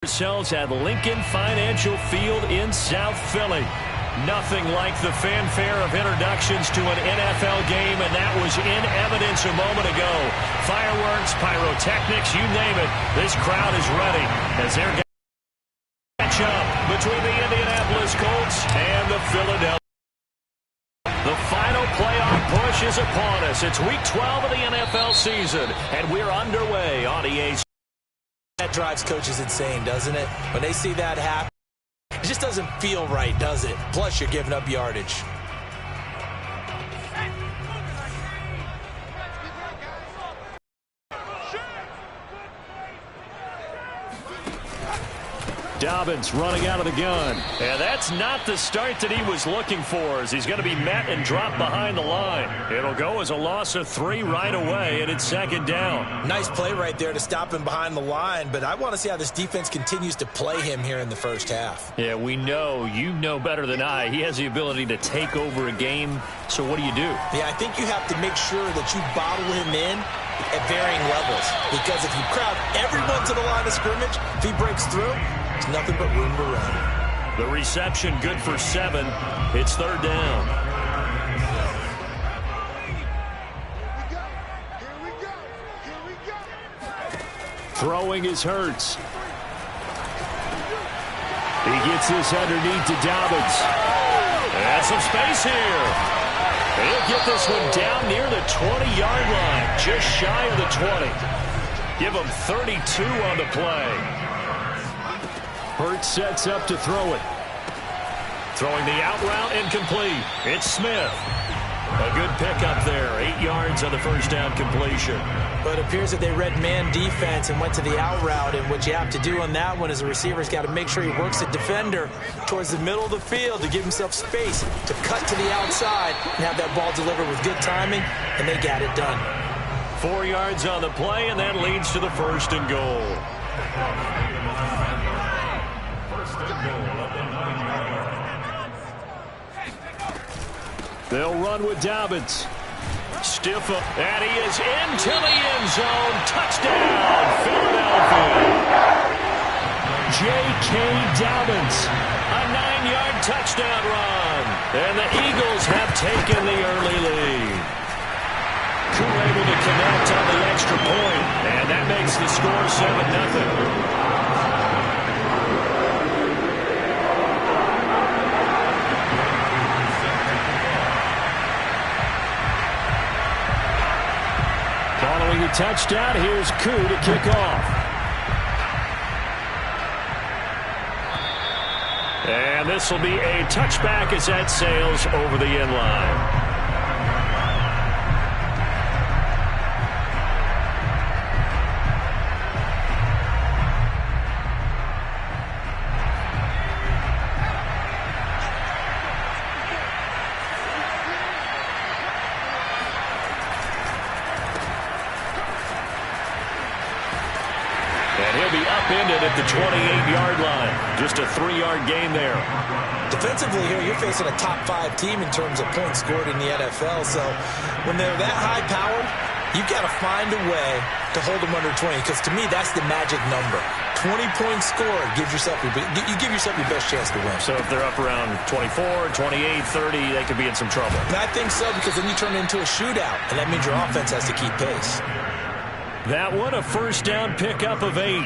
Ourselves at Lincoln Financial Field in South Philly. Nothing like the fanfare of introductions to an NFL game, and that was in evidence a moment ago. Fireworks, pyrotechnics, you name it. This crowd is ready as they're going to catch up between the Indianapolis Colts and the Philadelphia. The final playoff push is upon us. It's Week 12 of the NFL season, and we're underway on EA. That drives coaches insane, doesn't it? When they see that happen, it just doesn't feel right, does it? Plus, you're giving up yardage. Dobbins running out of the gun. And that's not the start that he was looking for, as he's going to be met and dropped behind the line. It'll go as a loss of 3 right away, and it's second down. Nice play right there to stop him behind the line, but I want to see how this defense continues to play him here in the first half. Yeah, we know. You know better than I. He has the ability to take over a game, so what do you do? Yeah, I think you have to make sure that you bottle him in at varying levels, because if you crowd everyone to the line of scrimmage, if he breaks through, there's nothing but room to run. The reception good for 7. It's third down. Throwing is Hurts. He gets this underneath to Dobbins. And some space here. He'll get this one down near the 20-yard line, just shy of the 20. Give him 32 on the play. Hurts sets up to throw it. Throwing the out route incomplete. It's Smith. A good pickup there. 8 yards on the first down completion. But it appears that they read man defense and went to the out route. And what you have to do on that one is the receiver's got to make sure he works the defender towards the middle of the field to give himself space to cut to the outside and have that ball delivered with good timing. And they got it done. 4 yards on the play, and that leads to the first and goal. They'll run with Dobbins. Stiff up, and he is into the end zone. Touchdown, Philadelphia. J.K. Dobbins, a 9-yard touchdown run. And the Eagles have taken the early lead. Koo able to connect on the extra point, and that makes the score 7-0. Following the touchdown, here's Koo to kick off. And this will be a touchback as that sails over the end line. And he'll be upended at the 28-yard line. Just a 3-yard gain there. Defensively here, you're facing a top-5 team in terms of points scored in the NFL. So when they're that high-powered, you've got to find a way to hold them under 20. Because to me, that's the magic number. 20 points scored, you give yourself your best chance to win. So if they're up around 24, 28, 30, they could be in some trouble. And I think so, because then you turn it into a shootout, and that means your offense has to keep pace. That one, a first down pickup of 8.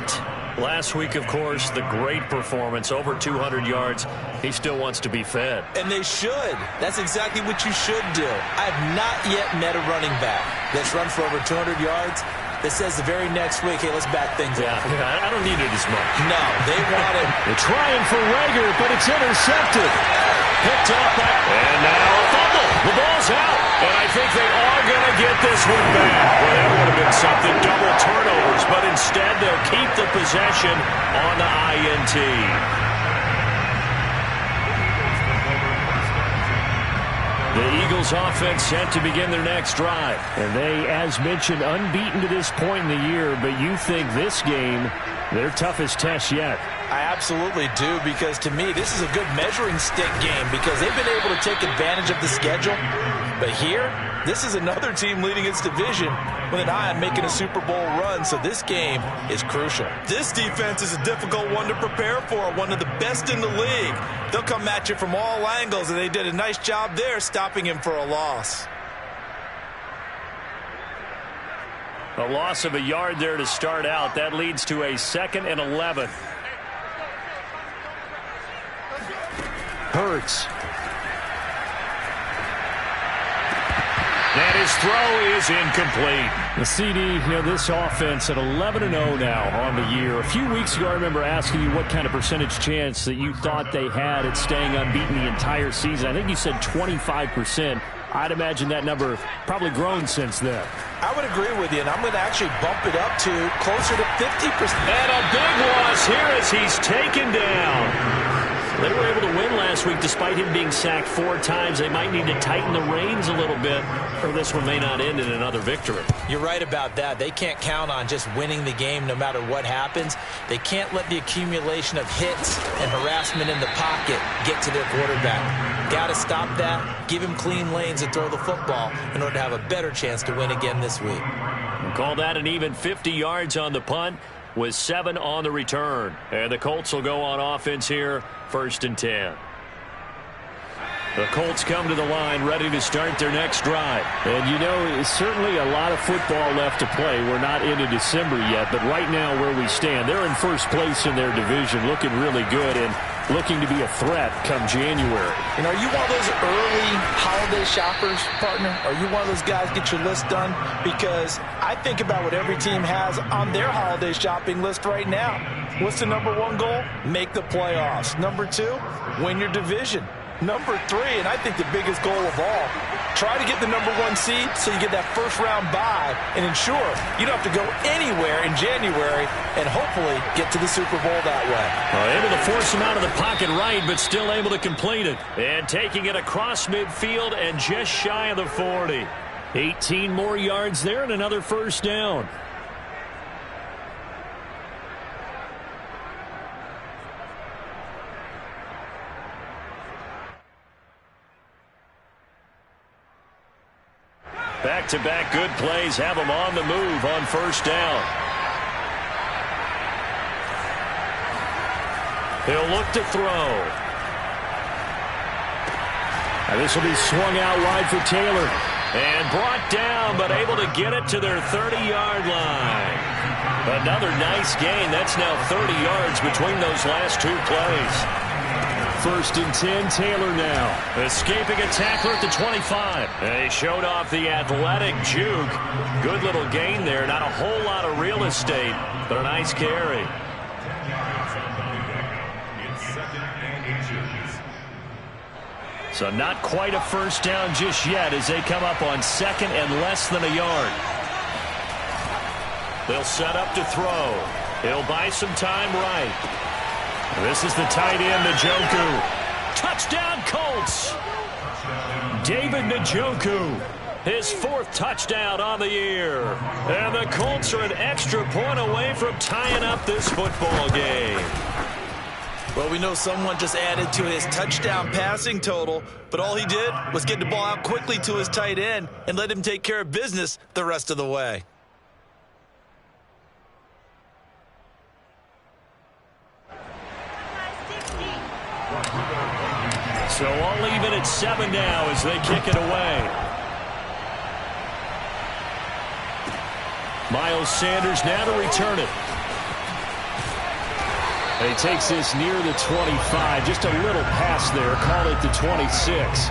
Last week, of course, the great performance, over 200 yards. He still wants to be fed. And they should. That's exactly what you should do. I have not yet met a running back that's run for over 200 yards that says the very next week, hey, let's back things up. Yeah, I don't need it as much. No, they want it. They're trying for Rager, but it's intercepted. Picked up, and now a fumble. The ball's out, and I think they are going to get this one back. Well, that would have been something, double turnovers, but instead they'll keep the possession on the INT. The Eagles offense set to begin their next drive. And they, as mentioned, unbeaten to this point in the year, but you think this game, their toughest test yet. I absolutely do, because to me, this is a good measuring stick game because they've been able to take advantage of the schedule. But here, this is another team leading its division with an eye on making a Super Bowl run, so this game is crucial. This defense is a difficult one to prepare for, one of the best in the league. They'll come at you from all angles, and they did a nice job there stopping him for a loss. A loss of a yard there to start out. That leads to a 2nd and 11. Hurts. And his throw is incomplete. The CD, this offense at 11-0 now on the year. A few weeks ago, I remember asking you what kind of percentage chance that you thought they had at staying unbeaten the entire season. I think you said 25%. I'd imagine that number probably grown since then. I would agree with you, and I'm going to actually bump it up to closer to 50%. And a big loss here as he's taken down. They were able to win last week despite him being sacked 4 times. They might need to tighten the reins a little bit, or this one may not end in another victory. You're right about that. They can't count on just winning the game no matter what happens. They can't let the accumulation of hits and harassment in the pocket get to their quarterback. Got to stop that, give him clean lanes and throw the football in order to have a better chance to win again this week. We'll call that an even 50 yards on the punt with 7 on the return. And the Colts will go on offense here, 1st and 10. The Colts come to the line ready to start their next drive. And it's certainly a lot of football left to play. We're not into December yet, but right now where we stand, they're in first place in their division, looking really good and looking to be a threat come January. Are you one of those early holiday shoppers, partner? Are you one of those guys get your list done? Because I think about what every team has on their holiday shopping list right now. What's the number 1 goal? Make the playoffs. Number 2, win your division. Number 3, and I think the biggest goal of all, try to get the number 1 seed so you get that first-round bye and ensure you don't have to go anywhere in January and hopefully get to the Super Bowl that way. Able to force him out of the pocket right, but still able to complete it. And taking it across midfield and just shy of the 40. 18 more yards there and another first down. Back-to-back good plays have them on the move on first down. He'll look to throw. And this will be swung out wide for Taylor. And brought down, but able to get it to their 30-yard line. Another nice gain. That's now 30 yards between those last 2 plays. 1st and 10, Taylor now. Escaping a tackler at the 25. And he showed off the athletic juke. Good little gain there. Not a whole lot of real estate, but a nice carry. So not quite a first down just yet as they come up on 2nd and less than a yard. They'll set up to throw. He'll buy some time right. This is the tight end, Njoku. Touchdown, Colts. David Njoku, his 4th touchdown on the year. And the Colts are an extra point away from tying up this football game. Well, we know someone just added to his touchdown passing total, but all he did was get the ball out quickly to his tight end and let him take care of business the rest of the way. So all even at 7 now as they kick it away. Miles Sanders now to return it. And he takes this near the 25. Just a little pass there. Call it the 26.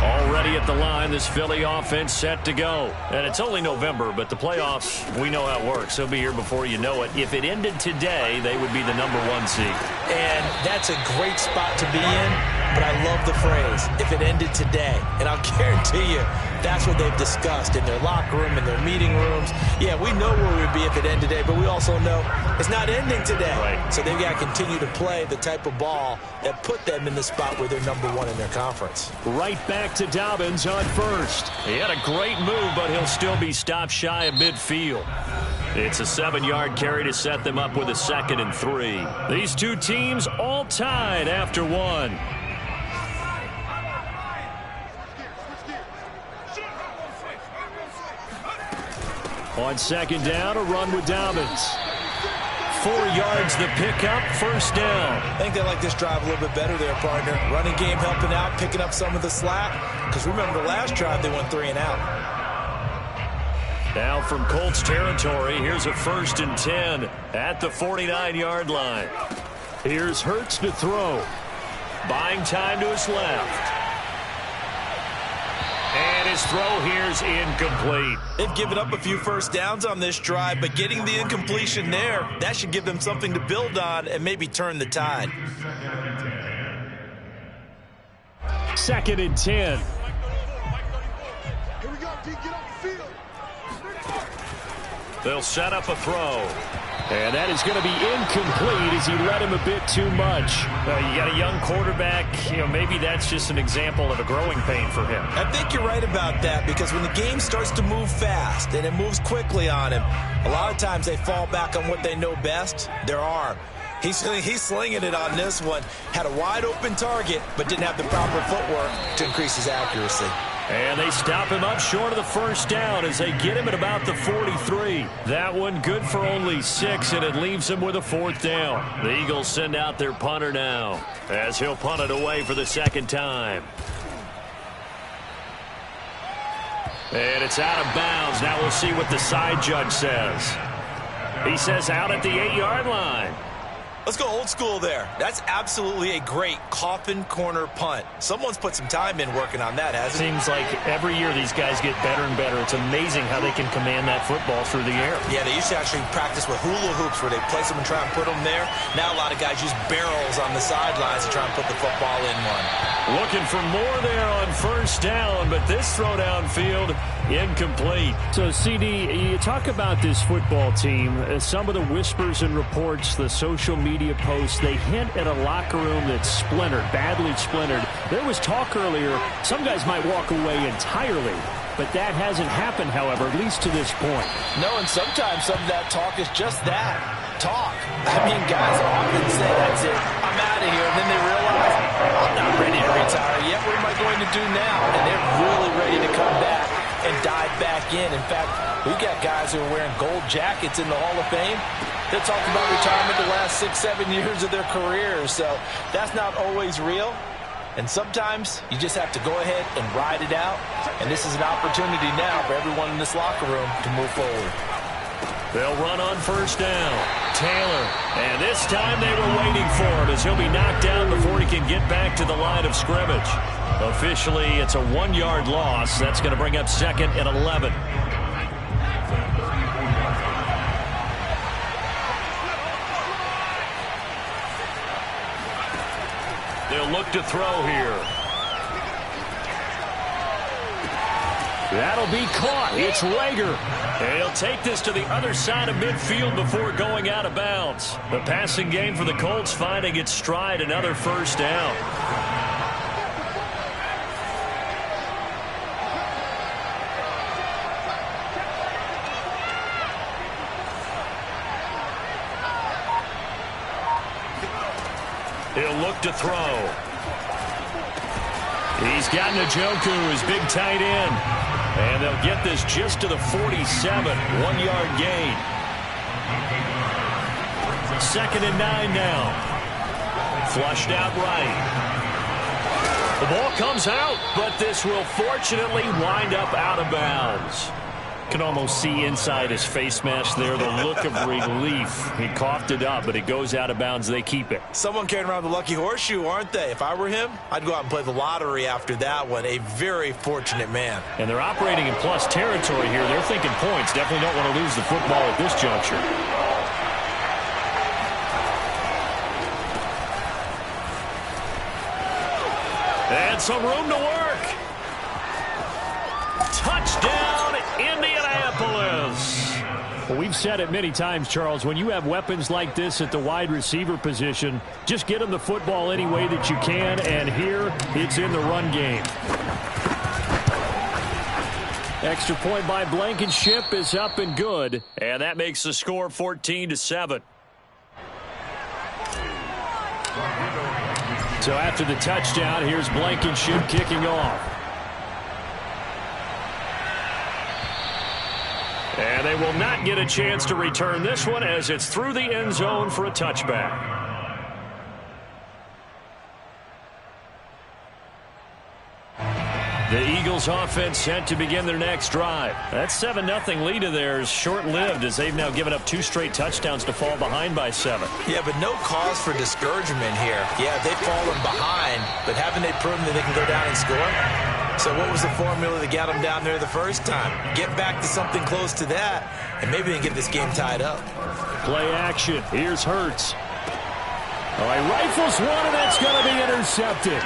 Already at the line, this Philly offense set to go. And it's only November, but the playoffs, we know how it works. They'll be here before you know it. If it ended today, they would be the number 1 seed. And that's a great spot to be in, but I love the phrase, if it ended today. And I'll guarantee you, that's what they've discussed in their locker room, in their meeting rooms. Yeah, we know where we'd be if it ended today, but we also know it's not ending today. Right. So they've got to continue to play the type of ball that put them in the spot where they're number 1 in their conference. Right back to Dobbins on first. He had a great move, but he'll still be stopped shy of midfield. It's a 7-yard carry to set them up with a 2nd and 3. These two teams all tied after 1. On second down, a run with Dobbins. 4 yards the pickup, first down. I think they like this drive a little bit better there, partner. Running game helping out, picking up some of the slack. Because remember, the last drive they went 3 and out. Now from Colts territory, here's a 1st and 10 at the 49-yard line. Here's Hurts to throw. Buying time to his left. And his throw here's incomplete. They've given up a few first downs on this drive, but getting the incompletion there, that should give them something to build on and maybe turn the tide. 2nd and 10. Here we go, Pete, get off the field. They'll set up a throw. And that is going to be incomplete as he led him a bit too much. You got a young quarterback. Maybe that's just an example of a growing pain for him. I think you're right about that, because when the game starts to move fast and it moves quickly on him, a lot of times they fall back on what they know best, their arm. He's slinging it on this one. Had a wide open target, but didn't have the proper footwork to increase his accuracy. And they stop him up short of the first down as they get him at about the 43. That one good for only 6, and it leaves him with a 4th down. The Eagles send out their punter now as he'll punt it away for the 2nd time. And it's out of bounds. Now we'll see what the side judge says. He says out at the 8-yard line. Let's go old school there. That's absolutely a great coffin corner punt. Someone's put some time in working on that, hasn't it? Seems like every year these guys get better and better. It's amazing how they can command that football through the air. Yeah, they used to actually practice with hula hoops where they place them and try and put them there. Now a lot of guys use barrels on the sidelines to try and put the football in one. Looking for more there on first down, but this throw downfield incomplete. So, CD, you talk about this football team. Some of the whispers and reports, the social media posts, they hint at a locker room that's splintered, badly splintered. There was talk earlier, some guys might walk away entirely. But that hasn't happened, however, at least to this point. No, and sometimes some of that talk is just that, talk. I mean, guys often say, that's it, I'm out of here. And then they realize, I'm not ready to retire yet. What am I going to do now? And they're really ready to come back and dive back in. In fact, we've got guys who are wearing gold jackets in the Hall of Fame. They talked about retirement the last 6-7 years of their careers. So that's not always real. And sometimes you just have to go ahead and ride it out. And this is an opportunity now for everyone in this locker room to move forward. They'll run on first down. Taylor. And this time they were waiting for him as he'll be knocked down before he can get back to the line of scrimmage. Officially, it's a 1-yard loss. That's going to bring up 2nd and 11. They'll look to throw here. That'll be caught. It's Rager. And he'll take this to the other side of midfield before going out of bounds. The passing game for the Colts finding its stride, another first down. He'll look to throw. He's got Njoku, his big tight end. And they'll get this just to the 47. 1-yard gain. 2nd and 9 now. Flushed out right. The ball comes out, but this will fortunately wind up out of bounds. Can almost see inside his face mask there the look of relief. He coughed it up, but it goes out of bounds. They keep it. Someone carrying around the lucky horseshoe, aren't they? If I were him, I'd go out and play the lottery after that one. A very fortunate man. And they're operating in plus territory here. They're thinking points. Definitely don't want to lose the football at this juncture. And some room to work. Touchdown, Indianapolis. Well, we've said it many times, Charles, when you have weapons like this at the wide receiver position, just get them the football any way that you can, and here it's in the run game. Extra point by Blankenship is up and good, and that makes the score 14-7. So after the touchdown, here's Blankenship kicking off. And they will not get a chance to return this one as it's through the end zone for a touchback. The Eagles offense set to begin their next drive. That 7-0 lead of theirs short-lived as they've now given up 2 straight touchdowns to fall behind by 7. Yeah, but no cause for discouragement here. Yeah, they've fallen behind, but haven't they proven that they can go down and score? So what was the formula that got them down there the first time? Get back to something close to that, and maybe they can get this game tied up. Play action. Here's Hurts. All right, rifles one, and that's going to be intercepted.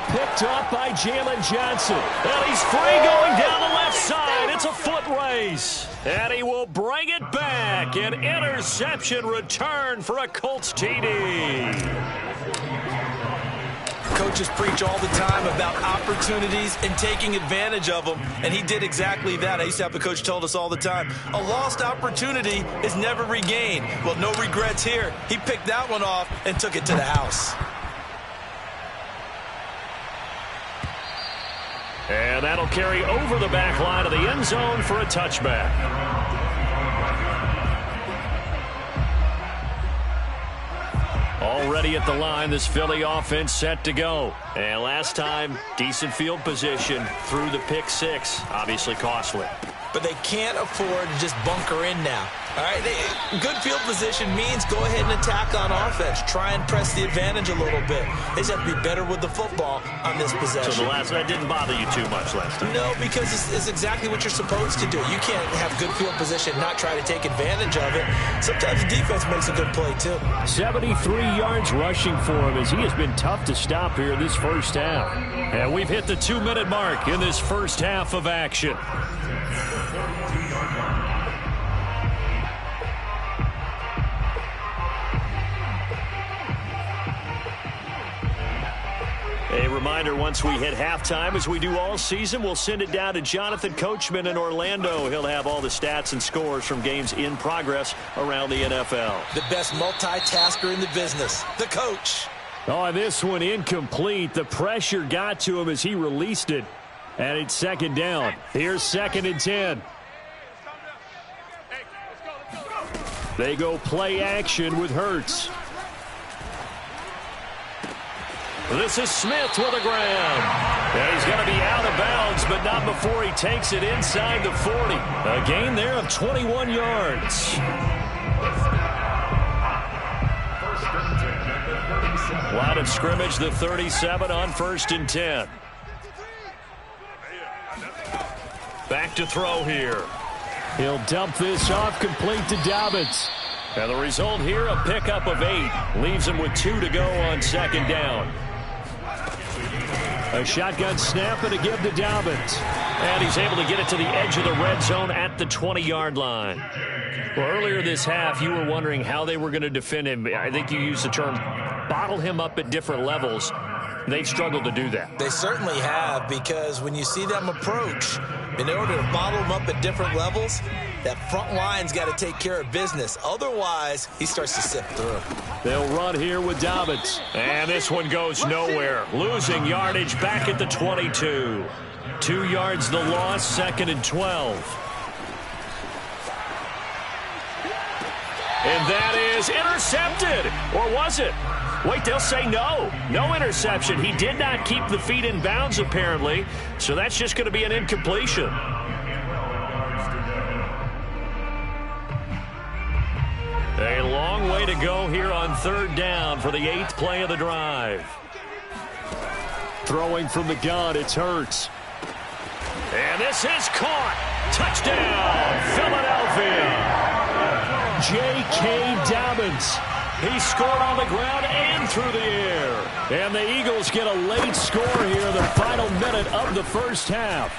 Picked up by Jalen Johnson. And he's free going down the left side. It's a foot race. And he will bring it back. An interception return for a Colts TD. Coaches preach all the time about opportunities and taking advantage of them, and he did exactly that. I used to have a coach told us all the time, a lost opportunity is never regained. Well, no regrets here. He picked that one off and took it to the house. And that'll carry over the back line of the end zone for a touchback. Already at the line, this Philly offense set to go. And last time, decent field position through the pick 6. Obviously costly. But they can't afford to just bunker in now. All right, good field position means go ahead and attack on offense. Try and press the advantage a little bit. They just have to be better with the football on this possession. So that didn't bother you too much last time? No, because it's exactly what you're supposed to do. You can't have good field position, not try to take advantage of it. Sometimes the defense makes a good play, too. 73 yards rushing for him as he has been tough to stop here this first half. And we've hit the 2-minute mark in this first half of action. A reminder, once we hit halftime, as we do all season, we'll send it down to Jonathan Coachman in Orlando. He'll have all the stats and scores from games in progress around the NFL. The best multitasker in the business, the coach. Oh, this one incomplete. The pressure got to him as he released it. And it's second down. Here's 2nd and 10. They go play action with Hurts. This is Smith with a grab. And he's going to be out of bounds, but not before he takes it inside the 40. A gain there of 21 yards. Line of scrimmage, the 37 on 1st and 10. Back to throw here. He'll dump this off complete to Dobbins. And the result here, a pickup of 8. Leaves him with 2 to go on 2nd down. A shotgun snap and a give to Dobbins. And he's able to get it to the edge of the red zone at the 20-yard line. Well, earlier this half, you were wondering how they were going to defend him. I think you used the term bottle him up at different levels. They've struggled to do that. They certainly have, because when you see them approach, in order to bottle them up at different levels, that front line's got to take care of business. Otherwise, he starts to sift through. They'll run here with Dobbins. And this one goes nowhere. Losing yardage back at the 22. 2 yards the loss, 2nd and 12. And that is intercepted. Or was it? Wait, they'll say no. No interception. He did not keep the feet in bounds, apparently. So that's just going to be an incompletion. A long way to go here on 3rd down for the 8th play of the drive. Throwing from the gun, it's Hurts. And this is caught. Touchdown, Philadelphia. J.K. Dobbins. He scored on the ground and through the air. And the Eagles get a late score here in the final minute of the first half.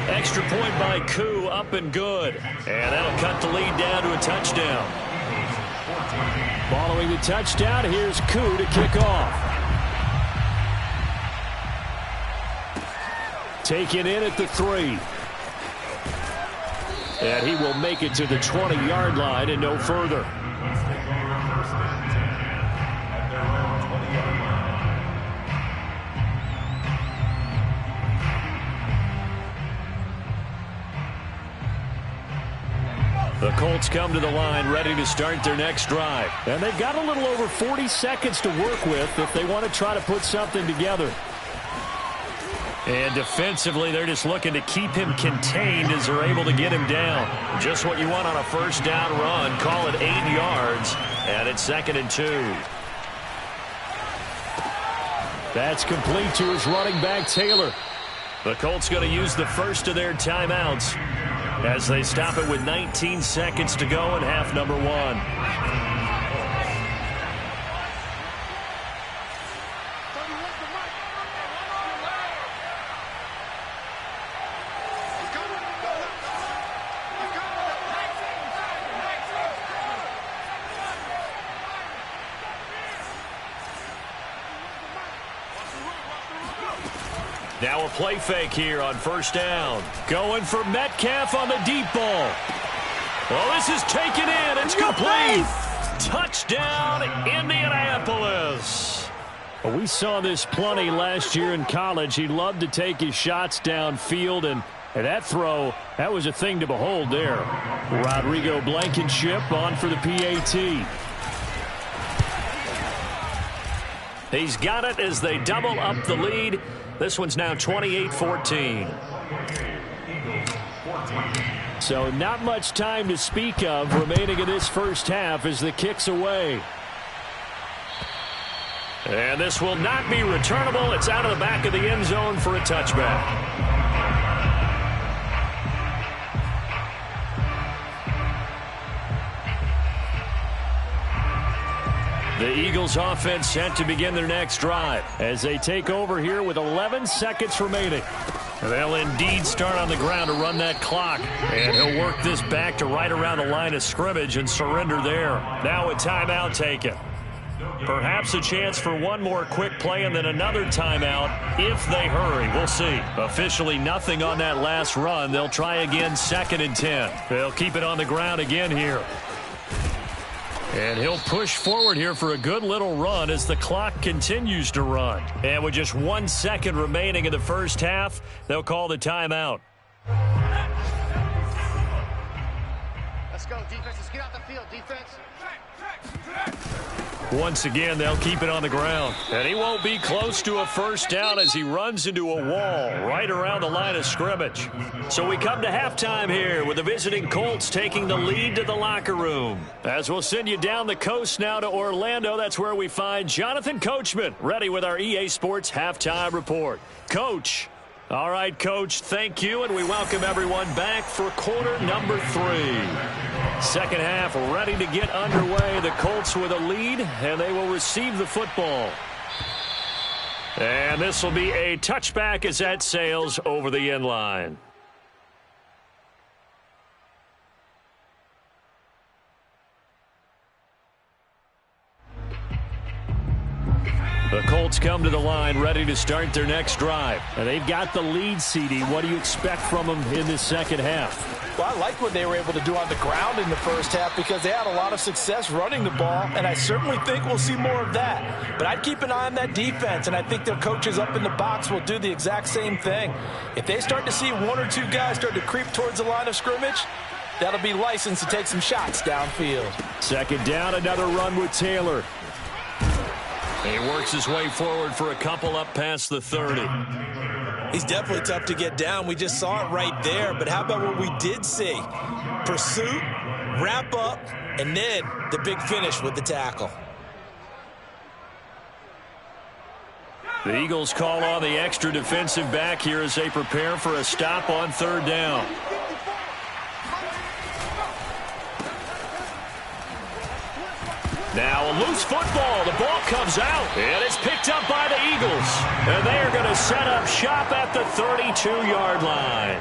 Extra point by Koo, up and good. And that'll cut the lead down to a touchdown. Following the touchdown, here's Koo to kick off. Taken in at the 3. And he will make it to the 20-yard line and no further. The Colts come to the line ready to start their next drive. And they've got a little over 40 seconds to work with if they want to try to put something together. And defensively, they're just looking to keep him contained as they're able to get him down. Just what you want on a first down run. Call it 8 yards. And it's 2nd and 2. That's complete to his running back, Taylor. The Colts going to use the first of their timeouts as they stop it with 19 seconds to go in half number 1. Now a play fake here on first down. Going for Metcalf on the deep ball. Well, this is taken in. It's complete. Touchdown, Indianapolis. Well, we saw this plenty last year in college. He loved to take his shots downfield, and that throw, that was a thing to behold there. Rodrigo Blankenship on for the PAT. He's got it as they double up the lead. This one's now 28-14. So not much time to speak of remaining in this first half as the kick's away. And this will not be returnable. It's out of the back of the end zone for a touchback. The Eagles offense set to begin their next drive as they take over here with 11 seconds remaining. They'll indeed start on the ground to run that clock. And he'll work this back to right around the line of scrimmage and surrender there. Now a timeout taken. Perhaps a chance for one more quick play and then another timeout if they hurry. We'll see. Officially nothing on that last run. They'll try again 2nd and 10. They'll keep it on the ground again here. And he'll push forward here for a good little run as the clock continues to run. And with just 1 second remaining in the first half, they'll call the timeout. Let's go, defense. Let's get out the field, defense. Once again, they'll keep it on the ground. And he won't be close to a first down as he runs into a wall right around the line of scrimmage. So we come to halftime here with the visiting Colts taking the lead to the locker room. As we'll send you down the coast now to Orlando, that's where we find Jonathan Coachman ready with our EA Sports Halftime Report. Coach. All right, Coach, thank you, and we welcome everyone back for quarter number 3. Second half ready to get underway. The Colts with a lead, and they will receive the football. And this will be a touchback as that sails over the end line. The Colts come to the line ready to start their next drive. And they've got the lead, CD. What do you expect from them in this second half? Well, I like what they were able to do on the ground in the first half because they had a lot of success running the ball, and I certainly think we'll see more of that. But I'd keep an eye on that defense, and I think their coaches up in the box will do the exact same thing. If they start to see 1 or 2 guys start to creep towards the line of scrimmage, that'll be licensed to take some shots downfield. Second down, another run with Taylor. He works his way forward for a couple up past the 30. He's definitely tough to get down. We just saw it right there. But how about what we did see? Pursuit, wrap up, and then the big finish with the tackle. The Eagles call on the extra defensive back here as they prepare for a stop on 3rd down. Now a loose football. The ball comes out, and it's picked up by the Eagles. And they are going to set up shop at the 32-yard line.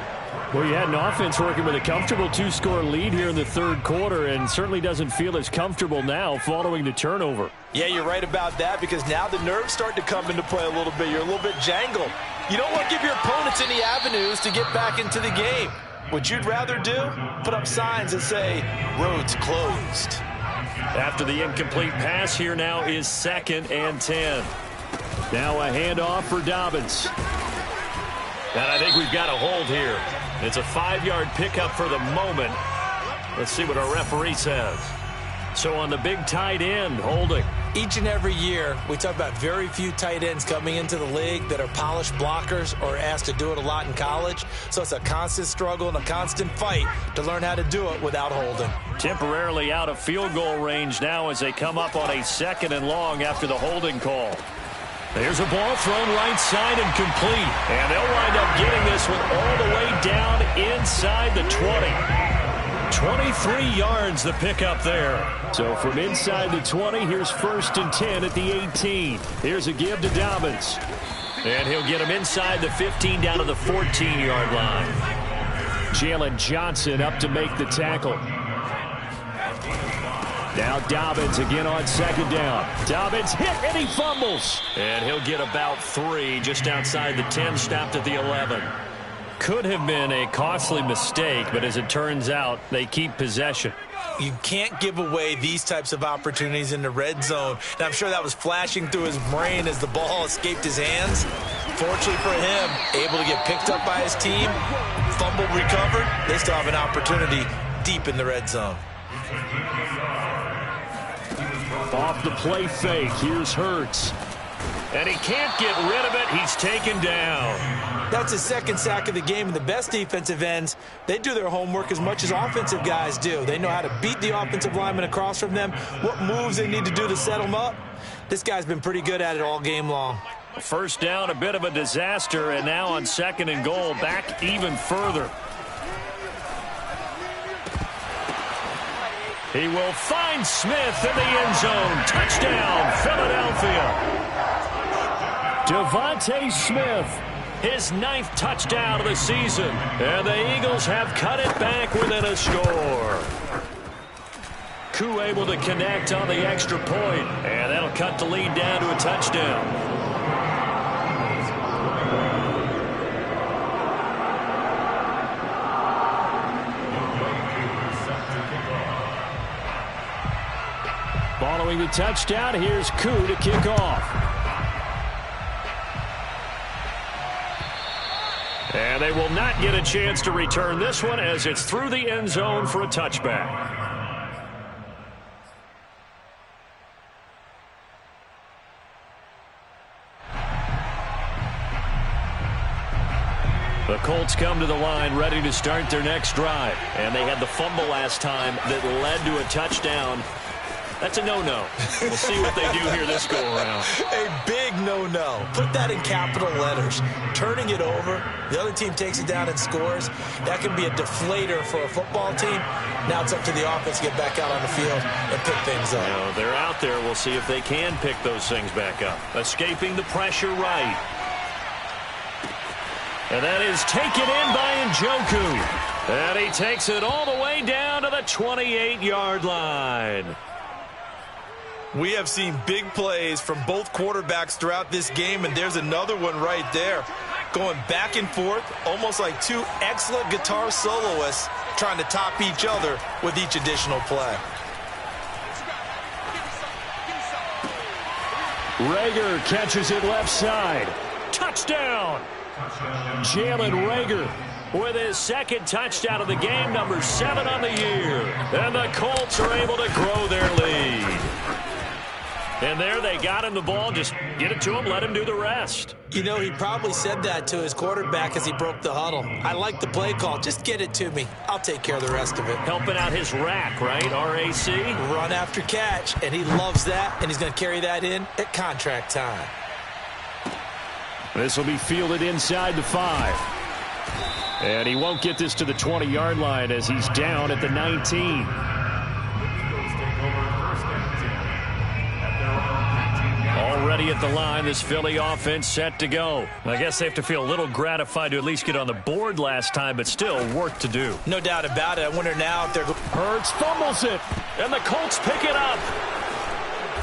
Well, you had an offense working with a comfortable 2-score lead here in the 3rd quarter, and certainly doesn't feel as comfortable now following the turnover. Yeah, you're right about that because now the nerves start to come into play a little bit. You're a little bit jangled. You don't want to give your opponents any avenues to get back into the game. What you'd rather do, put up signs that say, roads closed. After the incomplete pass, here now is 2nd and 10. Now a handoff for Dobbins. And I think we've got a hold here. It's a 5-yard pickup for the moment. Let's see what our referee says. So on the big tight end, holding. Each and every year, we talk about very few tight ends coming into the league that are polished blockers or asked to do it a lot in college. So it's a constant struggle and a constant fight to learn how to do it without holding. Temporarily out of field goal range now as they come up on a 2nd and long after the holding call. There's a ball thrown right side and complete. And they'll wind up getting this one all the way down inside the 20. 23 yards the pickup there. So from inside the 20, here's 1st and 10 at the 18. Here's a give to Dobbins. And he'll get him inside the 15 down to the 14-yard line. Jalen Johnson up to make the tackle. Now Dobbins again on 2nd down. Dobbins hit and he fumbles. And he'll get about 3 just outside the 10, stopped at the 11. Could have been a costly mistake, but as it turns out, they keep possession. You can't give away these types of opportunities in the red zone. And I'm sure that was flashing through his brain as the ball escaped his hands. Fortunately for him, able to get picked up by his team, fumble recovered. They still have an opportunity deep in the red zone. Off the play fake, here's Hurts. And he can't get rid of it. He's taken down. That's his 2nd sack of the game, and the best defensive ends, they do their homework as much as offensive guys do. They know how to beat the offensive lineman across from them, what moves they need to do to set them up. This guy's been pretty good at it all game long. 1st down, a bit of a disaster, and now on 2nd and goal, back even further. He will find Smith in the end zone. Touchdown, Philadelphia. Devontae Smith, his 9th touchdown of the season. And the Eagles have cut it back within a score. Koo able to connect on the extra point. And that'll cut the lead down to a touchdown. Following the touchdown, here's Koo to kick off. And they will not get a chance to return this one as it's through the end zone for a touchback. The Colts come to the line ready to start their next drive. And they had the fumble last time that led to a touchdown. That's a no-no. We'll see what they do here this go-around. A big no-no. Put that in capital letters. Turning it over, the other team takes it down and scores. That can be a deflator for a football team. Now it's up to the offense to get back out on the field and pick things up. You know, they're out there. We'll see if they can pick those things back up. Escaping the pressure right. And that is taken in by Njoku. And he takes it all the way down to the 28-yard line. We have seen big plays from both quarterbacks throughout this game, and there's another one right there. Going back and forth, almost like 2 excellent guitar soloists trying to top each other with each additional play. Reagor catches it left side. Touchdown! Jalen Reagor with his 2nd touchdown of the game, number 7 on the year. And the Colts are able to grow their lead. And there they got him the ball. Just get it to him, let him do the rest. You know, he probably said that to his quarterback as he broke the huddle. I like the play call. Just get it to me. I'll take care of the rest of it. Helping out his rack, right? R-A-C? Run after catch, and he loves that, and he's going to carry that in at contract time. This will be fielded inside the 5. And he won't get this to the 20-yard line as he's down at the 19. Already at the line, this Philly offense set to go. I guess they have to feel a little gratified to at least get on the board last time, but still work to do. No doubt about it. I wonder now if they're... Hurts fumbles it, and the Colts pick it up.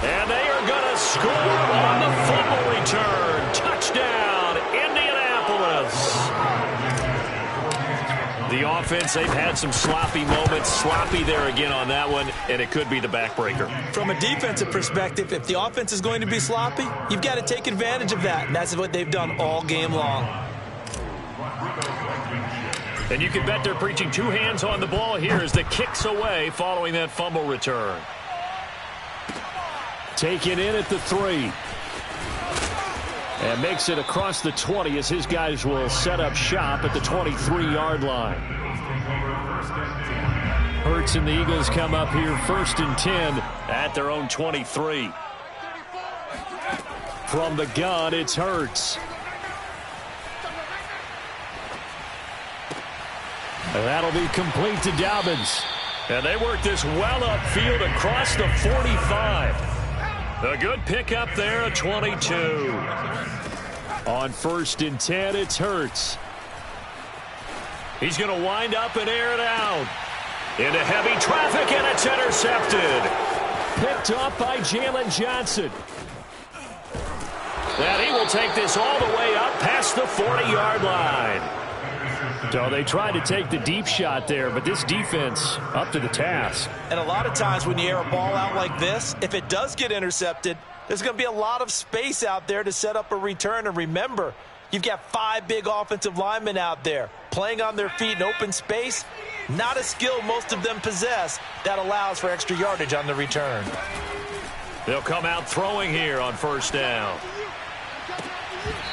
And they are going to score on the fumble return. Touchdown, Indianapolis. The offense, they've had some sloppy moments. Sloppy there again on that one, and it could be the backbreaker. From a defensive perspective, if the offense is going to be sloppy, you've got to take advantage of that, and that's what they've done all game long. And you can bet they're preaching two hands on the ball here as the kick's away following that fumble return. Taken in at the 3. And makes it across the 20 as his guys will set up shop at the 23-yard line. Hurts and the Eagles come up here 1st and 10 at their own 23. From the gun, it's Hurts. And that'll be complete to Dobbins. And they work this well upfield across the 45. A good pickup there at 22. On 1st and 10, it's Hurts. He's going to wind up and air it out. Into heavy traffic, and it's intercepted. Picked off by Jalen Johnson. And he will take this all the way up past the 40-yard line. So they tried to take the deep shot there, but this defense up to the task. And a lot of times when you air a ball out like this, if it does get intercepted, there's going to be a lot of space out there to set up a return. And remember, you've got 5 big offensive linemen out there playing on their feet in open space. Not a skill most of them possess that allows for extra yardage on the return. They'll come out throwing here on 1st down.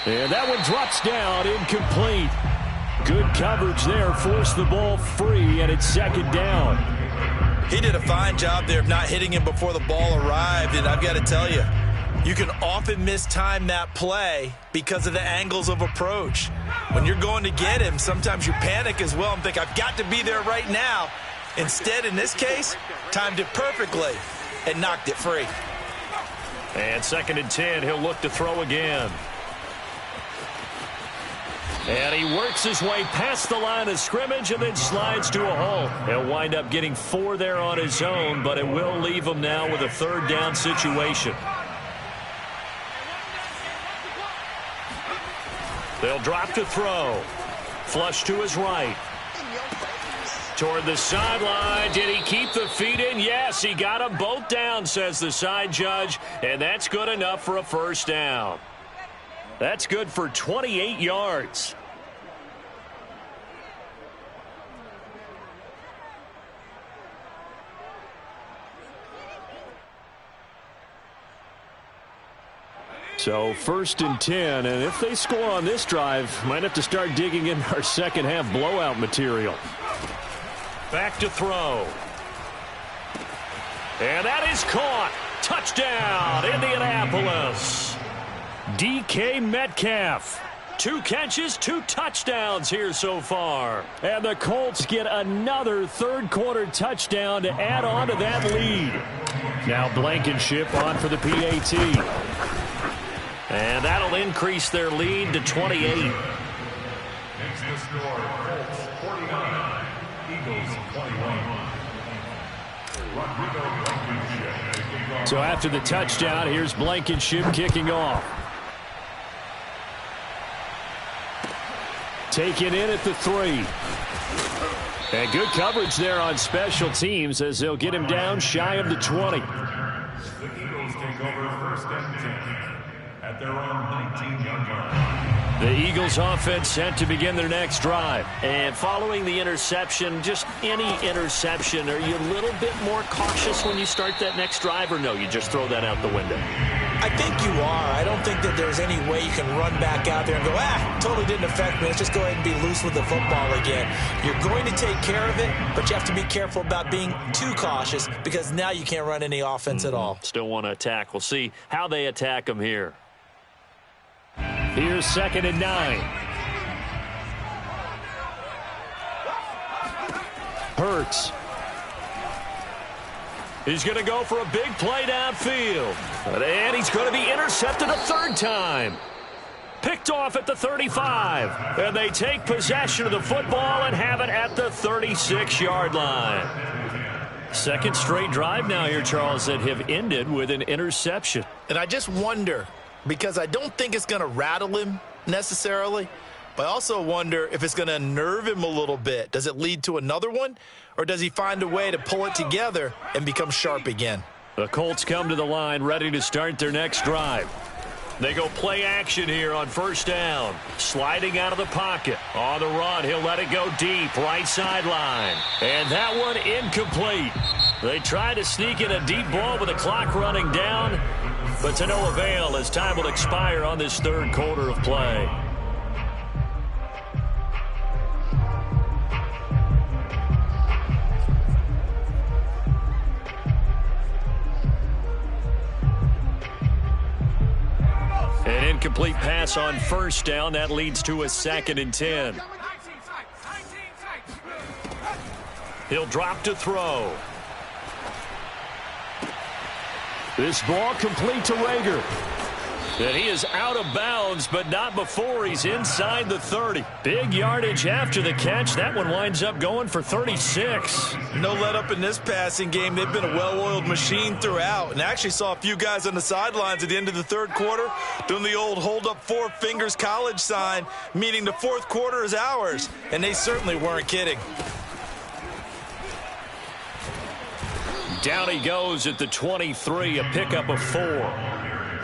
And that one drops down, incomplete. Good coverage there, forced the ball free, and it's 2nd down. He did a fine job there of not hitting him before the ball arrived, and I've got to tell you, you can often mistime that play because of the angles of approach. When you're going to get him, sometimes you panic as well and think, I've got to be there right now. Instead, in this case, timed it perfectly and knocked it free. And 2nd and 10, he'll look to throw again. And he works his way past the line of scrimmage and then slides to a hole. He'll wind up getting 4 there on his own, but it will leave him now with a 3rd down situation. They'll drop to throw. Flush to his right. Toward the sideline. Did he keep the feet in? Yes, he got them both down, says the side judge, and that's good enough for a 1st down. That's good for 28 yards. So 1st and 10, and if they score on this drive, might have to start digging in our second half blowout material. Back to throw. And that is caught. Touchdown, Indianapolis. DK Metcalf. 2 catches, 2 touchdowns here so far. And the Colts get another 3rd quarter touchdown to add on to that lead. Now Blankenship on for the PAT. And that'll increase their lead to 28. Makes the score Colts 49, Eagles 21. So after the touchdown, here's Blankenship kicking off. Taken in at the 3. And good coverage there on special teams as they'll get him down shy of the 20. The Eagles take over 1st and 10 at their own 19-yard line. The Eagles offense set to begin their next drive. And following the interception, just any interception, are you a little bit more cautious when you start that next drive, or no, you just throw that out the window? I think you are. I don't think that there's any way you can run back out there and go, totally didn't affect me. Let's just go ahead and be loose with the football again. You're going to take care of it, but you have to be careful about being too cautious because now you can't run any offense at all. Still want to attack. We'll see how they attack them here. Here's 2nd and 9. Hurts. He's going to go for a big play downfield. And he's going to be intercepted a 3rd time. Picked off at the 35. And they take possession of the football and have it at the 36-yard line. 2nd straight drive now here, Charles, that have ended with an interception. And I just wonder, because I don't think it's going to rattle him necessarily, but I also wonder if it's going to nerve him a little bit. Does it lead to another one, or does he find a way to pull it together and become sharp again? The Colts come to the line ready to start their next drive. They go play action here on first down. Sliding out of the pocket. On the run, he'll let it go deep, right sideline. And that one incomplete. They try to sneak in a deep ball with the clock running down, but to no avail as time will expire on this third quarter of play. An incomplete pass on first down. That leads to a 2nd and 10. He'll drop to throw. This ball complete to Rager. And he is out of bounds, but not before he's inside the 30. Big yardage after the catch. That one winds up going for 36. No let up in this passing game. They've been a well-oiled machine throughout. And I actually saw a few guys on the sidelines at the end of the third quarter doing the old hold up 4 fingers college sign, meaning the fourth quarter is ours. And they certainly weren't kidding. Down he goes at the 23, a pickup of 4.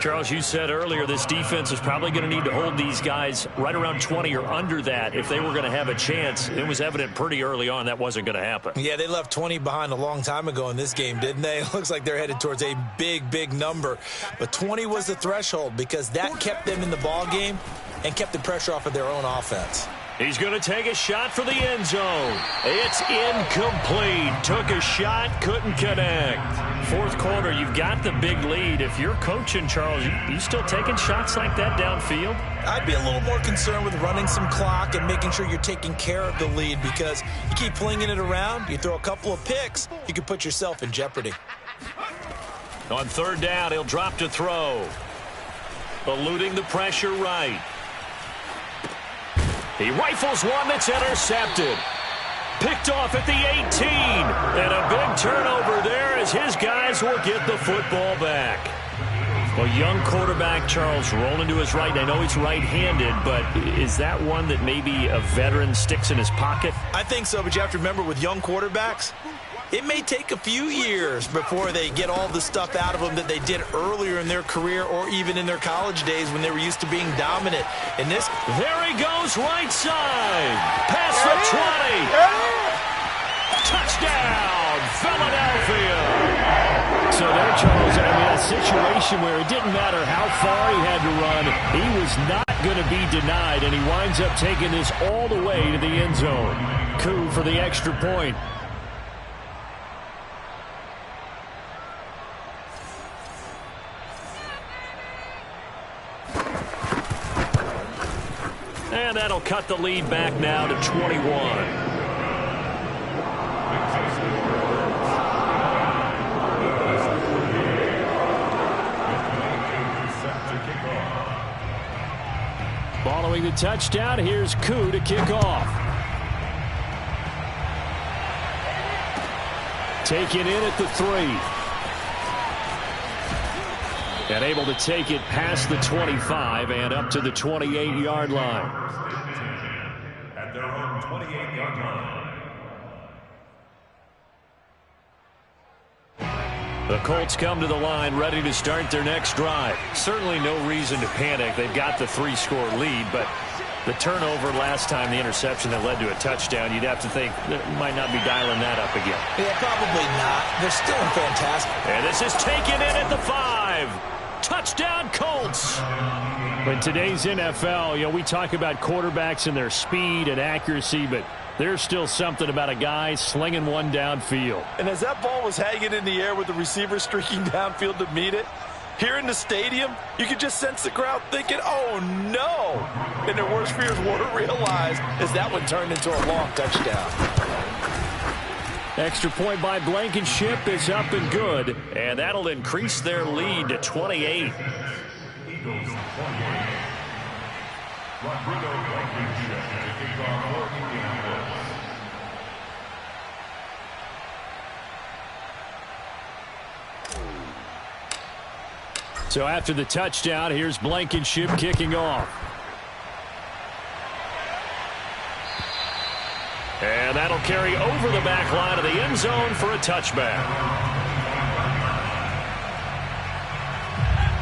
Charles, you said earlier this defense is probably going to need to hold these guys right around 20 or under that if they were going to have a chance. It was evident pretty early on that wasn't going to happen. Yeah, they left 20 behind a long time ago in this game, didn't they? It looks like they're headed towards a big, big number. But 20 was the threshold because that kept them in the ball game and kept the pressure off of their own offense. He's going to take a shot for the end zone. It's incomplete. Took a shot, couldn't connect. Fourth quarter, you've got the big lead. If you're coaching, Charles, you still taking shots like that downfield? I'd be a little more concerned with running some clock and making sure you're taking care of the lead because you keep flinging it around, you throw a couple of picks, you can put yourself in jeopardy. On third down, he'll drop to throw. Eluding the pressure right. He rifles one that's intercepted. Picked off at the 18. And a big turnover there as his guys will get the football back. Well, young quarterback, Charles, rolling to his right. I know he's right-handed, but is that one that maybe a veteran sticks in his pocket? I think so, but you have to remember with young quarterbacks, it may take a few years before they get all the stuff out of them that they did earlier in their career or even in their college days when they were used to being dominant. And this... There he goes, right side. Past the 20. Touchdown, Philadelphia. So there, Charles, I mean, a situation where it didn't matter how far he had to run. He was not going to be denied, and he winds up taking this all the way to the end zone. Coup for the extra point. And that'll cut the lead back now to 21. Following the touchdown, here's Koo to kick off. Taken in at the 3. And able to take it past the 25 and up to the 28-yard line. At their own 28-yard line. The Colts come to the line ready to start their next drive. Certainly no reason to panic. They've got the 3-score lead, but the turnover last time, the interception that led to a touchdown, you'd have to think they might not be dialing that up again. Yeah, probably not. They're still fantastic. And this is taken in at the 5. Touchdown, Colts. In today's NFL, you know, we talk about quarterbacks and their speed and accuracy, but there's still something about a guy slinging one downfield. And as that ball was hanging in the air with the receiver streaking downfield to meet it, here in the stadium, you could just sense the crowd thinking, oh, no. And their worst fears weren't realized as that one turned into a long touchdown. Extra point by Blankenship is up and good, and that'll increase their lead to 28. Eagles 28. Rodrigo Blankenship taking off for Indianapolis. So after the touchdown, here's Blankenship kicking off. And that'll carry over the back line of the end zone for a touchback.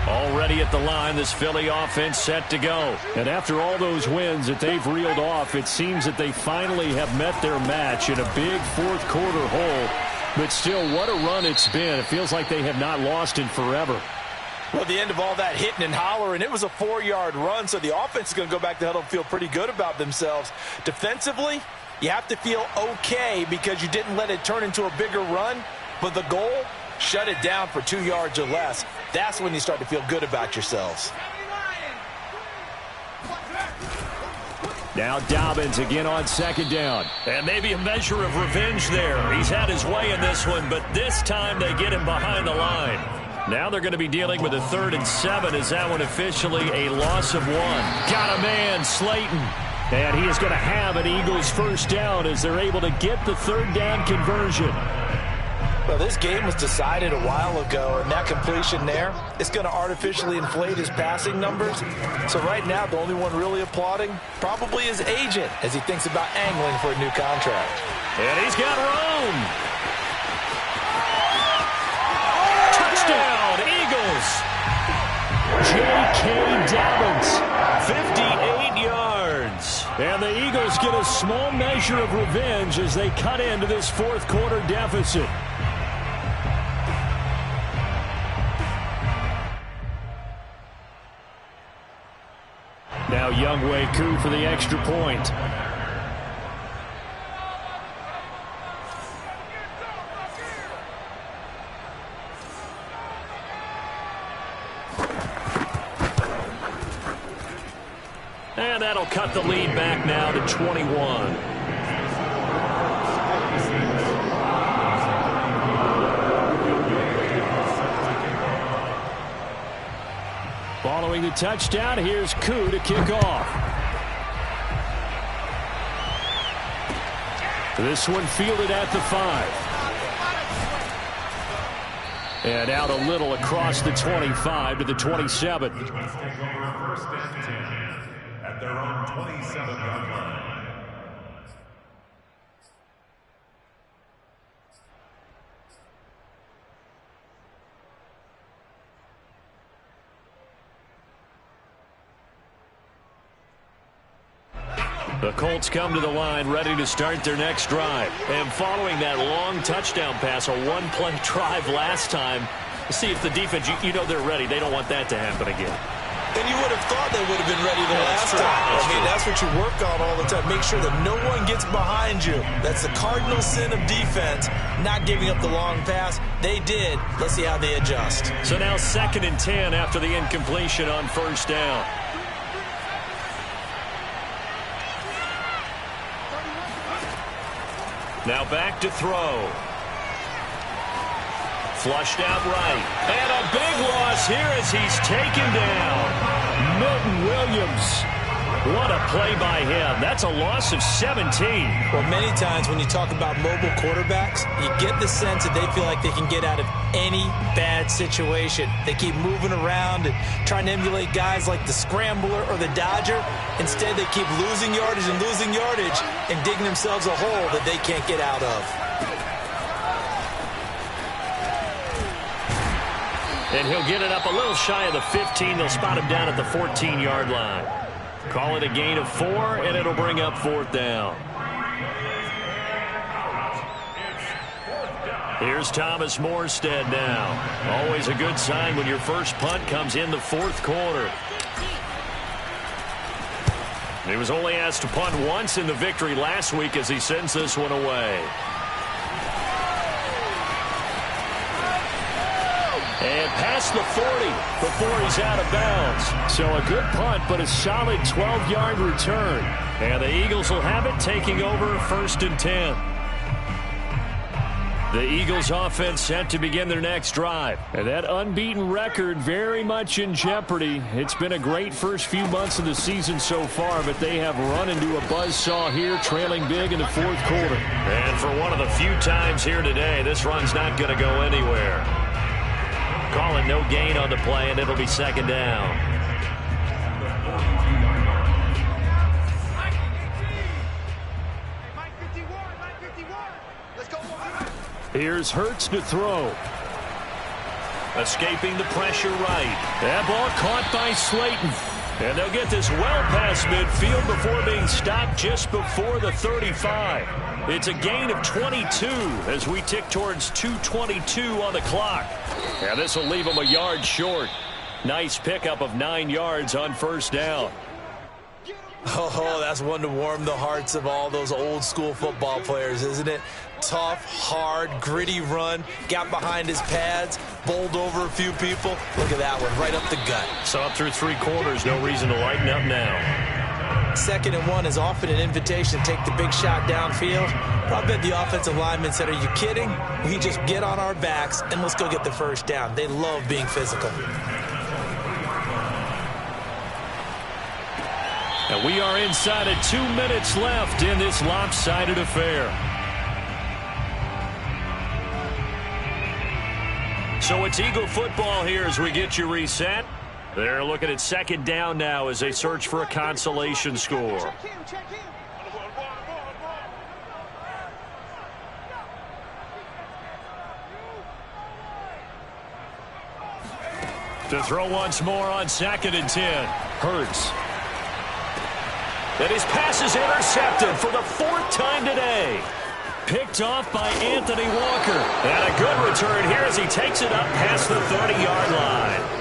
Already ready at the line. This Philly offense set to go. And after all those wins that they've reeled off, it seems that they finally have met their match in a big fourth quarter hole. But still, what a run it's been. It feels like they have not lost in forever. Well, the end of all that hitting and hollering, it was a 4-yard run, so the offense is going to go back to the huddle and feel pretty good about themselves. Defensively, you have to feel okay because you didn't let it turn into a bigger run, but the goal, shut it down for 2 yards or less. That's when you start to feel good about yourselves. Now Dobbins again on second down. And maybe a measure of revenge there. He's had his way in this one, but this time they get him behind the line. Now they're going to be dealing with a 3rd and 7 as that one officially a loss of 1. Got a man, Slayton. And he is going to have an Eagles first down as they're able to get the 3rd down conversion. Well, this game was decided a while ago, and that completion there, it's going to artificially inflate his passing numbers. So right now, the only one really applauding probably his agent as he thinks about angling for a new contract. And he's got room. Touchdown, Eagles. J.K. Dobbins, 58 yards. And the Eagles get a small measure of revenge as they cut into this fourth quarter deficit. Now Younghoe Koo for the extra point. And that'll cut the lead back now to 21. Following the touchdown, here's Koo to kick off. This one fielded at the 5. And out a little across the 25 to the 27. First and 10 at their own 27-yard line. The Colts come to the line ready to start their next drive. And following that long touchdown pass, a one-play drive last time, see if the defense, you know they're ready. They don't want that to happen again. And you would have thought they would have been ready the last time. I mean, that's what you work on all the time. Make sure that no one gets behind you. That's the cardinal sin of defense, not giving up the long pass. They did. Let's see how they adjust. So now 2nd and 10 after the incompletion on first down. Now back to throw. Flushed out right. And a big loss here as he's taken down. Milton Williams. What a play by him. That's a loss of 17. Well, many times when you talk about mobile quarterbacks, you get the sense that they feel like they can get out of any bad situation. They keep moving around and trying to emulate guys like the Scrambler or the Dodger. Instead, they keep losing yardage and digging themselves a hole that they can't get out of. And he'll get it up a little shy of the 15. They'll spot him down at the 14-yard line. Call it a gain of 4, and it'll bring up 4th down. Here's Thomas Morstead now. Always a good sign when your first punt comes in the 4th quarter. He was only asked to punt once in the victory last week as he sends this one away. And past the 40 before he's out of bounds. So a good punt, but a solid 12-yard return. And the Eagles will have it, taking over 1st and 10. The Eagles offense set to begin their next drive. And that unbeaten record very much in jeopardy. It's been a great first few months of the season so far, but they have run into a buzzsaw here, trailing big in the 4th quarter. And for one of the few times here today, this run's not going to go anywhere. Call it no gain on the play, and it'll be 2nd down. Here's Hurts to throw. Escaping the pressure right. That ball caught by Slayton. And they'll get this well past midfield before being stopped just before the 35. It's a gain of 22 as we tick towards 2:22 on the clock. And this will leave them a yard short. Nice pickup of 9 yards on first down. Oh, that's one to warm the hearts of all those old school football players, isn't it? Tough, hard, gritty run, got behind his pads, bowled over a few people. Look at that one, right up the gut. So up through 3 quarters, no reason to lighten up now. 2nd and 1 is often an invitation to take the big shot downfield. I bet the offensive lineman said, are you kidding? We just get on our backs and let's go get the first down. They love being physical. And we are inside of 2 minutes left in this lopsided affair. So it's Eagle football here as we get you reset. They're looking at 2nd down now as they search for a consolation score. To throw once more on 2nd and 10. Hurts. And his pass is intercepted for the 4th time today. Picked off by Anthony Walker. And a good return here as he takes it up past the 30-yard line.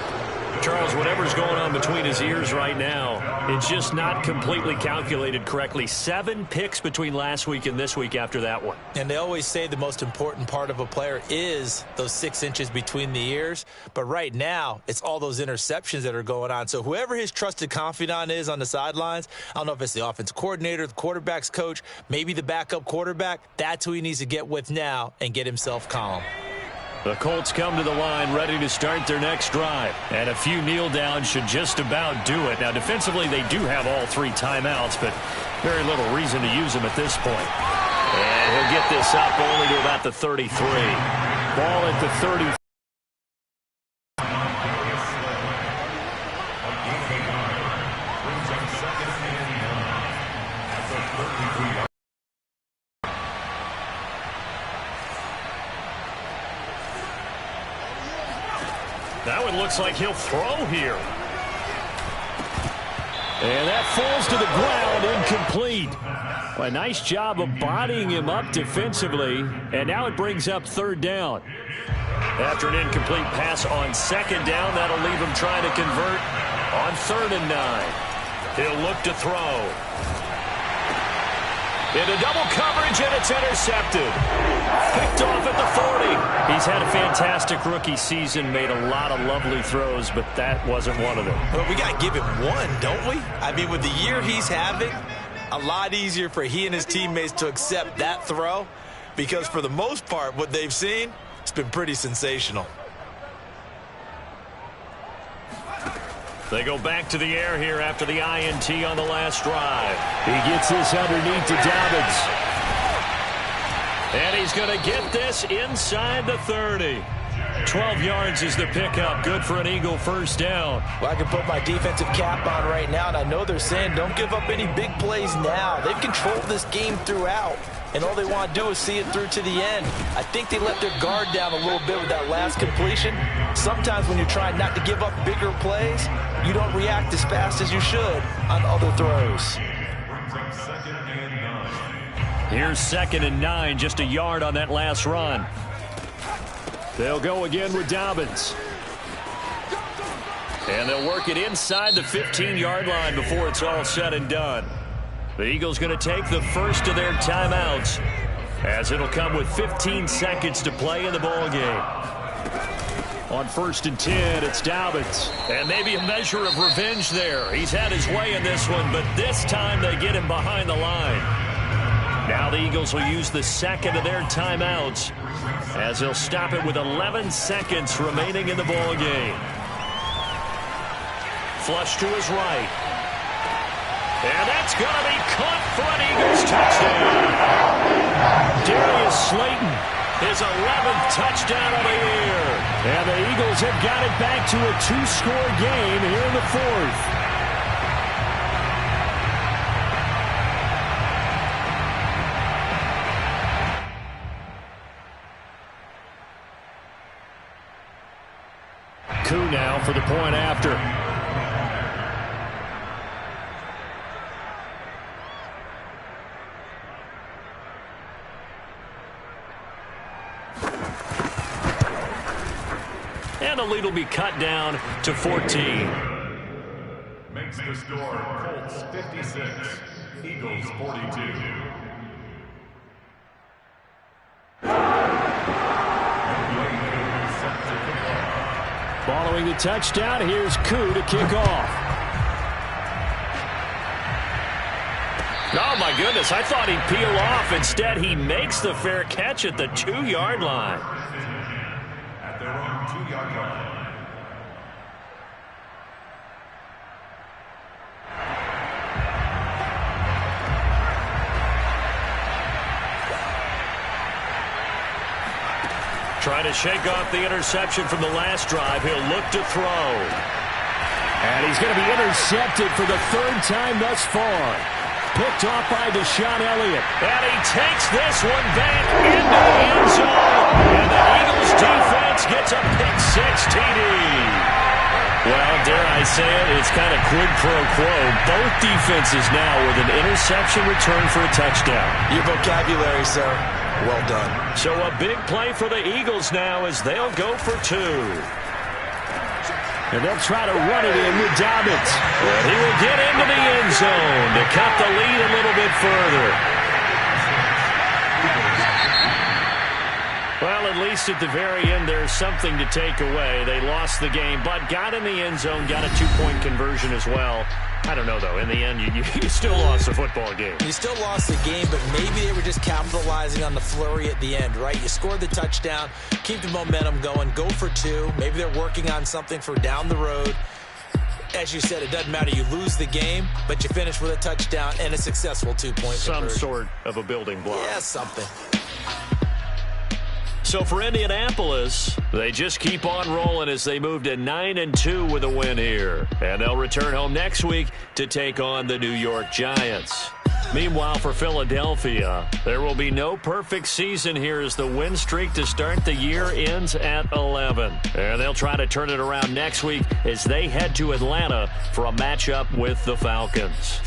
Charles, whatever's going on between his ears right now, it's just not completely calculated correctly. 7 picks between last week and this week after that one. And they always say the most important part of a player is those 6 inches between the ears. But right now, it's all those interceptions that are going on. So whoever his trusted confidant is on the sidelines, I don't know if it's the offensive coordinator, the quarterback's coach, maybe the backup quarterback, that's who he needs to get with now and get himself calm. The Colts come to the line ready to start their next drive. And a few kneel downs should just about do it. Now, defensively, they do have all 3 timeouts, but very little reason to use them at this point. And he'll get this up only to about the 33. Ball at the 30. That one looks like he'll throw here. And that falls to the ground, incomplete. A nice job of bodying him up defensively. And now it brings up 3rd down. After an incomplete pass on 2nd down, that'll leave him trying to convert on 3rd and 9. He'll look to throw. Into double coverage, and it's intercepted. Picked off at the 40. He's had a fantastic rookie season, made a lot of lovely throws, but that wasn't one of them. Well, we got to give him one, don't we? I mean, with the year he's having, a lot easier for he and his teammates to accept that throw because for the most part, what they've seen, it's been pretty sensational. They go back to the air here after the INT on the last drive. He gets this underneath to Dobbins. And he's going to get this inside the 30. 12 yards is the pickup. Good for an Eagle first down. Well, I can put my defensive cap on right now, and I know they're saying don't give up any big plays now. They've controlled this game throughout, and all they want to do is see it through to the end. I think they let their guard down a little bit with that last completion. Sometimes when you're trying not to give up bigger plays, you don't react as fast as you should on other throws. Here's 2nd and 9, just a yard on that last run. They'll go again with Dobbins. And they'll work it inside the 15-yard line before it's all said and done. The Eagles going to take the first of their timeouts as it'll come with 15 seconds to play in the ball game. On 1st and 10, it's Dobbins. And maybe a measure of revenge there. He's had his way in this one, but this time they get him behind the line. Now the Eagles will use the 2nd of their timeouts as they'll stop it with 11 seconds remaining in the ball game. Flush to his right. And that's going to be caught for an Eagles touchdown. Darius Slayton, his 11th touchdown of the year. And the Eagles have got it back to a 2-score game here in the 4th. Koo now for the point after. And the lead will be cut down to 14. Makes the score Colts 56, Eagles 42. Following the touchdown, here's Koo to kick off. Oh, my goodness, I thought he'd peel off. Instead, he makes the fair catch at the 2-yard line. At their own 2-yard line. Trying to shake off the interception from the last drive. He'll look to throw. And he's going to be intercepted for the 3rd time thus far. Picked off by Deshaun Elliott. And he takes this one back into the end zone. And the Eagles defense gets a pick-6 TD. Well, dare I say it, it's kind of quid pro quo. Both defenses now with an interception return for a touchdown. Your vocabulary, sir. Well done. So a big play for the Eagles now as they'll go for 2. And they'll try to run it in with Dobbins. And he will get into the end zone to cut the lead a little bit further. Well, at least at the very end, there's something to take away. They lost the game, but got in the end zone, got a 2-point conversion as well. I don't know, though. In the end, you still lost the football game. You still lost the game, but maybe they were just capitalizing on the flurry at the end, right? You scored the touchdown, keep the momentum going, go for 2. Maybe they're working on something for down the road. As you said, it doesn't matter. You lose the game, but you finish with a touchdown and a successful 2-point Some conversion. sort of a building block. Yeah, something. So for Indianapolis, they just keep on rolling as they move to 9-2 with a win here. And they'll return home next week to take on the New York Giants. Meanwhile, for Philadelphia, there will be no perfect season here as the win streak to start the year ends at 11. And they'll try to turn it around next week as they head to Atlanta for a matchup with the Falcons.